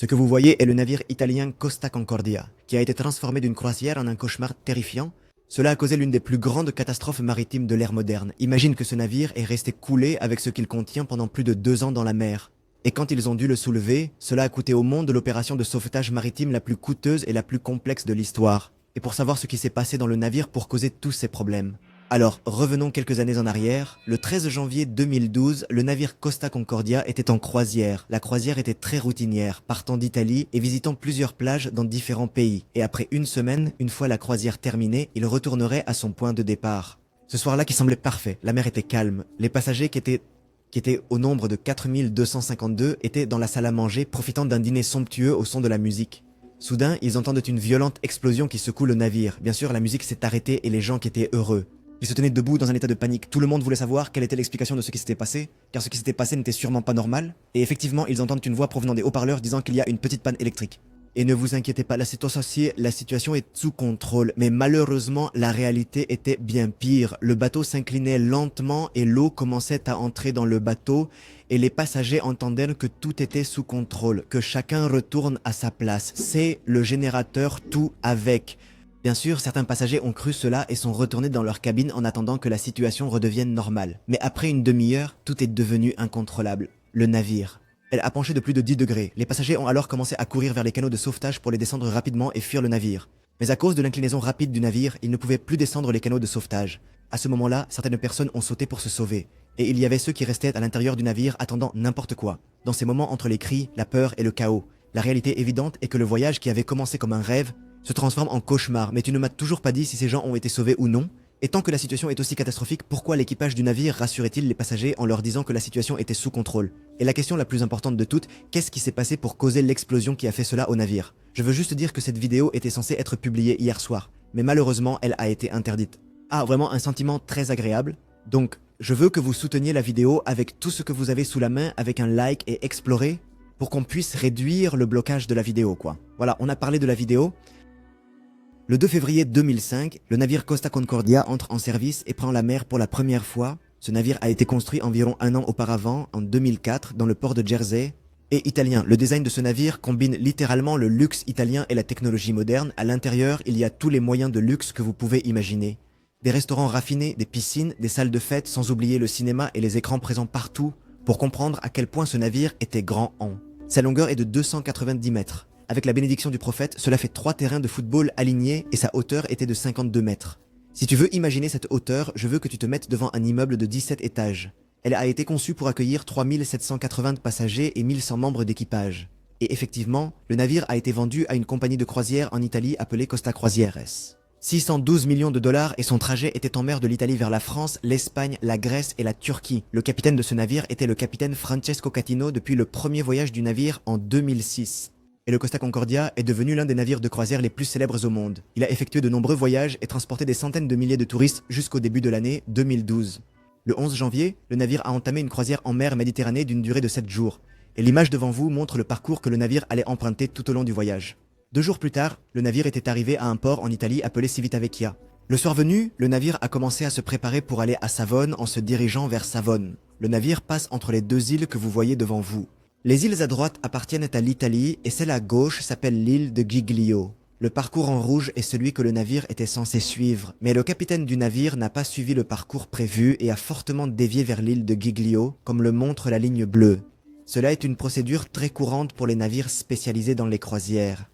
Ce que vous voyez est le navire italien Costa Concordia, qui a été transformé d'une croisière en un cauchemar terrifiant. Cela a causé l'une des plus grandes catastrophes maritimes de l'ère moderne. Imagine que ce navire est resté coulé avec ce qu'il contient pendant plus de 2 ans dans la mer. Et quand ils ont dû le soulever, cela a coûté au monde l'opération de sauvetage maritime la plus coûteuse et la plus complexe de l'histoire. Et pour savoir ce qui s'est passé dans le navire pour causer tous ces problèmes. Alors, revenons quelques années en arrière. Le 13 janvier 2012, le navire Costa Concordia était en croisière. La croisière était très routinière, partant d'Italie et visitant plusieurs plages dans différents pays. Et après une semaine, une fois la croisière terminée, il retournerait à son point de départ. Ce soir-là qui semblait parfait, la mer était calme. Les passagers qui étaient au nombre de 4252 étaient dans la salle à manger, profitant d'un dîner somptueux au son de la musique. Soudain, ils entendent une violente explosion qui secoue le navire. Bien sûr, la musique s'est arrêtée et les gens qui étaient heureux. Ils se tenaient debout dans un état de panique. Tout le monde voulait savoir quelle était l'explication de ce qui s'était passé, car ce qui s'était passé n'était sûrement pas normal. Et effectivement, ils entendent une voix provenant des haut-parleurs disant qu'il y a une petite panne électrique. Et ne vous inquiétez pas, la situation est sous contrôle. Mais malheureusement, la réalité était bien pire. Le bateau s'inclinait lentement et l'eau commençait à entrer dans le bateau. Et les passagers entendaient que tout était sous contrôle, que chacun retourne à sa place. C'est le générateur tout avec. Bien sûr, certains passagers ont cru cela et sont retournés dans leur cabine en attendant que la situation redevienne normale. Mais après une demi-heure, tout est devenu incontrôlable. Le navire. Elle a penché de plus de 10 degrés. Les passagers ont alors commencé à courir vers les canaux de sauvetage pour les descendre rapidement et fuir le navire. Mais à cause de l'inclinaison rapide du navire, ils ne pouvaient plus descendre les canaux de sauvetage. À ce moment-là, certaines personnes ont sauté pour se sauver. Et il y avait ceux qui restaient à l'intérieur du navire attendant n'importe quoi. Dans ces moments entre les cris, la peur et le chaos, la réalité évidente est que le voyage qui avait commencé comme un rêve se transforme en cauchemar, mais tu ne m'as toujours pas dit si ces gens ont été sauvés ou non. Et tant que la situation est aussi catastrophique, pourquoi l'équipage du navire rassurait-il les passagers en leur disant que la situation était sous contrôle? Et la question la plus importante de toutes, qu'est-ce qui s'est passé pour causer l'explosion qui a fait cela au navire? Je veux juste dire que cette vidéo était censée être publiée hier soir, mais malheureusement elle a été interdite. Ah, vraiment un sentiment très agréable. Donc, je veux que vous souteniez la vidéo avec tout ce que vous avez sous la main, avec un like et explorer, pour qu'on puisse réduire le blocage de la vidéo, quoi. Voilà, on a parlé de la vidéo. Le 2 février 2005, le navire Costa Concordia entre en service et prend la mer pour la première fois. Ce navire a été construit environ un an auparavant, en 2004, dans le port de Jersey. Et italien, le design de ce navire combine littéralement le luxe italien et la technologie moderne. À l'intérieur, il y a tous les moyens de luxe que vous pouvez imaginer. Des restaurants raffinés, des piscines, des salles de fête, sans oublier le cinéma et les écrans présents partout, pour comprendre à quel point ce navire était grand en. Sa longueur est de 290 mètres. Avec la bénédiction du prophète, cela fait 3 terrains de football alignés et sa hauteur était de 52 mètres. Si tu veux imaginer cette hauteur, je veux que tu te mettes devant un immeuble de 17 étages. Elle a été conçue pour accueillir 3780 passagers et 1100 membres d'équipage. Et effectivement, le navire a été vendu à une compagnie de croisière en Italie appelée Costa Croisières. 612 millions de dollars et son trajet était en mer de l'Italie vers la France, l'Espagne, la Grèce et la Turquie. Le capitaine de ce navire était le capitaine Francesco Catino depuis le premier voyage du navire en 2006. Et le Costa Concordia est devenu l'un des navires de croisière les plus célèbres au monde. Il a effectué de nombreux voyages et transporté des centaines de milliers de touristes jusqu'au début de l'année 2012. Le 11 janvier, le navire a entamé une croisière en mer Méditerranée d'une durée de 7 jours. Et l'image devant vous montre le parcours que le navire allait emprunter tout au long du voyage. 2 jours plus tard, le navire était arrivé à un port en Italie appelé Civitavecchia. Le soir venu, le navire a commencé à se préparer pour aller à Savone en se dirigeant vers Savone. Le navire passe entre les 2 îles que vous voyez devant vous. Les îles à droite appartiennent à l'Italie et celle à gauche s'appelle l'île de Giglio. Le parcours en rouge est celui que le navire était censé suivre, mais le capitaine du navire n'a pas suivi le parcours prévu et a fortement dévié vers l'île de Giglio, comme le montre la ligne bleue. Cela est une procédure très courante pour les navires spécialisés dans les croisières.